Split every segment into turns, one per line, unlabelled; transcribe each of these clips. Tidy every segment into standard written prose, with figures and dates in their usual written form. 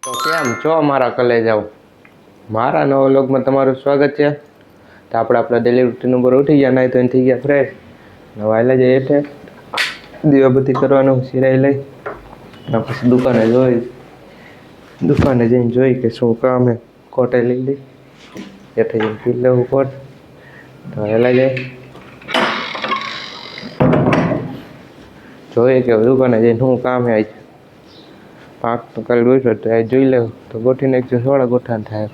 તો કેમ છો મારા કલેજાઓ? મારા નવા વ્લોગમાં તમારું સ્વાગત છે. તો આપણે આપણા ડેલી રૂટીન ઉપર ઉઠી ગયા, નહીં તો થઈ ગયા ફ્રેશ. નવાયેલા જઈએ એટલે દીવાબત્તી કરવાનું સિરાઈ લઈ પછી દુકાને જઈને જોઈ કે શું કામ હે. કોટે લઈ લઈ એટલે જઈને પી લેવું કોટ. તો વહેલા જાય જોઈએ કે દુકાને જઈને શું કામ હે. આજ પાક તો કાલે ગોઠવો તો જોઈ લેવું તો ગોઠવી નાખજો. થોડા ગોઠાણ થાય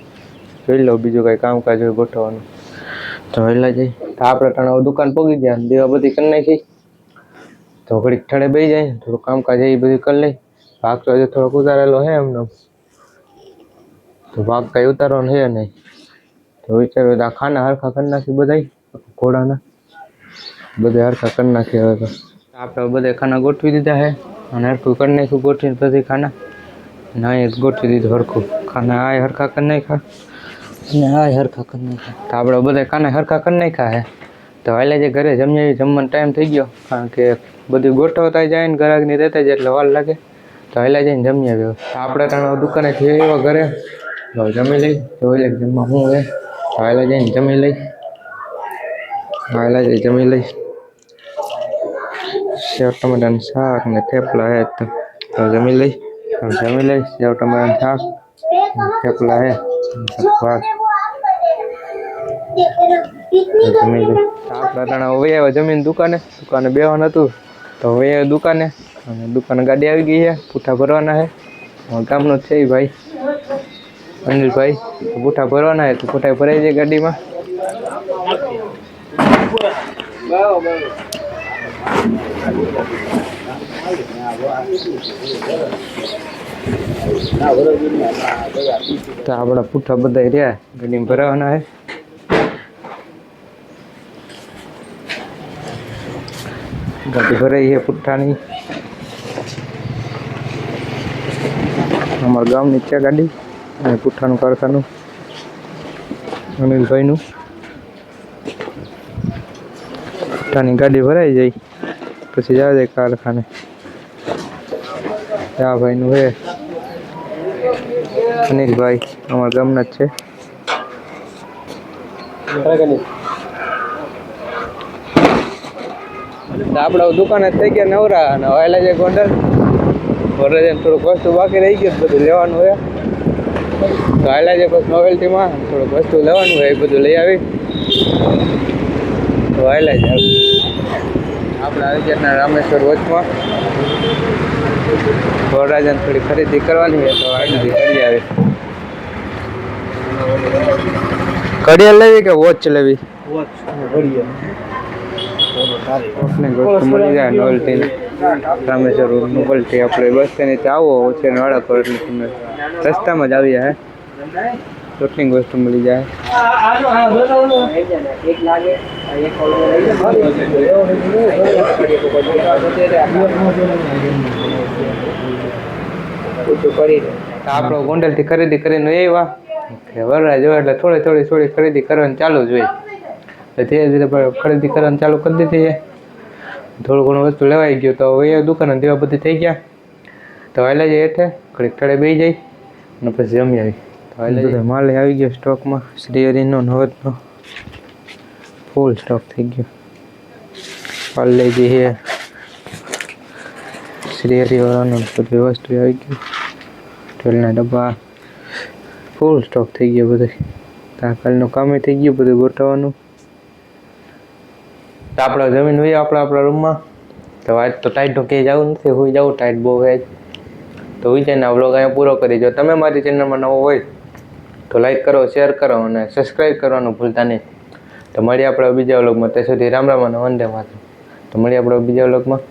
જોઈ લઉં, બીજું કાંઈ કામકાજ હોય ગોઠવવાનું તો વહેલા જઈ. તો આપણે ત્રણ દુકાન પહોંચી ગયા, દીવાબત્તી કરી નાખી. તો ઘડીક ઠળે બેસી જાય, થોડું કામકાજ એ બધું કરી લઈ. ભાગ તો હજી થોડોક ઉતારેલો હે એમને, તો ભાગ કાંઈ ઉતારવાનો છે નહીં. તો વિચાર્યું આ ખાના હરખા કરી નાખી, બધા ઘોડાના બધા હરખા કરી નાખી. હવે તો આપણે બધા ખાના ગોઠવી દીધા છે અને હરખું કરી નાખ્યું. ગોઠવીને પછી ખાના ના ગોઠવી દીધું હરખું. ખાના આ હરખા કરી નાખ્યા અને આ હરખા કરી નાખ્યા. તો આપણે બધા ખાના હરખા કરી નાખ્યા છે. તો હાલે જે ઘરે જમ્યા, જમવાનો ટાઈમ થઈ ગયો, કારણ કે બધું ગોઠવતા જાય ને ગ્રાહકની રહેતા જાય એટલે વાર લાગે. તો હાલે જઈને જમી આવ્યો. આપણે ત્રણ દુકાને જઈ આવ્યો ઘરે, જમી લઈ. જોઈ લે જમવા શું હે. હાલે જઈને જમી લઈ. હાલે જઈ જમી લઈ. સેવ ટમાટાનું શાક ને થેપલા હે તો જમી લઈ. જમી લઈ સેવ ટમાટાનું શાક થેપલા હે ભાત જમી લઈ. આપણા ત્રણ હવે આવ્યા જમીન દુકાને બેવાનું હતું તો હવે દુકાને, અને દુકાને ગાડી આવી ગઈ છે. પૂઠા ભરવાના છે, ગામનો જ છે એ ભાઈ અનિલભાઈ. પૂઠા ભરવાના છે તો પૂઠા ભરાઈ જાય ગાડીમાં. તો આપણા પૂઠા બધા રહ્યા ગાડીમાં ભરાવાના છે. ગાડી ભરાઈ છે પુઠ્ઠાની. અમારા ગામની છે ગાડી અને પુઠ્ઠાનું કારખાનું અનિલભાઈનું. પુઠ્ઠાની ગાડી ભરાઈ જાય પછી જવા જાય કારખાને. આ ભાઈનું છે અનિલભાઈ, અમારા ગામના જ છે. આપણે દુકાને થઈ ગયા નવરા અને વાયલા જાય ગોંડલ. ઘરે જઈને થોડુંક વસ્તુ બાકી રહી ગયું, બધું લેવાનું હોય તો વાયલા જાય. બસ નોવેલ્ટીમાં થોડુંક વસ્તુ લેવાનું હોય એ બધું લઈ આવી તો વાયલા જાય. આપણે આવી ગયા રામેશ્વર વચમાં. વરરાજાને થોડી ખરીદી કરવાની હોય તો ખરીદી કરી આવી. ઘડિયાળ લેવી કે વોચ લેવી? વોચ મળી જાય નોવેલ્ટી રામેશ્વર નોવેલ્ટી. આપણે બસ સ્ટેન્ડ આવો છે વાળા પર એટલે તમને રસ્તામાં જ આવી જાય. ચોટની વસ્તુ મળી જાય. આપણો ગોંડલથી ખરીદી કરીને એવા વરરાજ હોય એટલે થોડી ખરીદી કરવાની ચાલુ જ હોય. ધીરે ધીરે ખરીદી કરવાનું ચાલુ કરી દીધી છે. થોડું ઘણું વસ્તુ લેવાઈ ગયું તો હવે દુકાને દીવાબત્તી થઈ ગયા. તો હાલે જાય હેઠે ઘડીક ઠળે બેસી જાય અને પછી જમી આવી. તો હાલે બધા માલ આવી ગયો સ્ટોકમાં. શ્રીહરિનો નવતનો ફૂલ સ્ટોક થઈ ગયો. પાલ લઈ જઈએ શ્રીહરિવાળાનું બધી વસ્તુ આવી ગયું. ઢોલના ડબ્બા ફૂલ સ્ટોક થઈ ગયો બધું. કાલનું કામ થઈ ગયું બધું ગોઠવવાનું. તો આપણે જમીન હોય આપણા રૂમમાં. તો આજ તો ટાઈટ તો ક્યાંય જવું નથી, હોઈ જવું ટાઈટ બહુ હે તો હોઈ જાય ને. આ વ્લોગ અહીંયા પૂરો કરી. જો તમે મારી ચેનલમાં નવો હોય તો લાઈક કરો, શેર કરો અને સબસ્ક્રાઈબ કરવાનું ભૂલતા નહીં. તો મળીએ આપણે બીજા વ્લોગમાં. ત્યાં સુધી રામ રામ અને વંદે માતરમ. તો મળીએ આપણે બીજા વ્લોગમાં.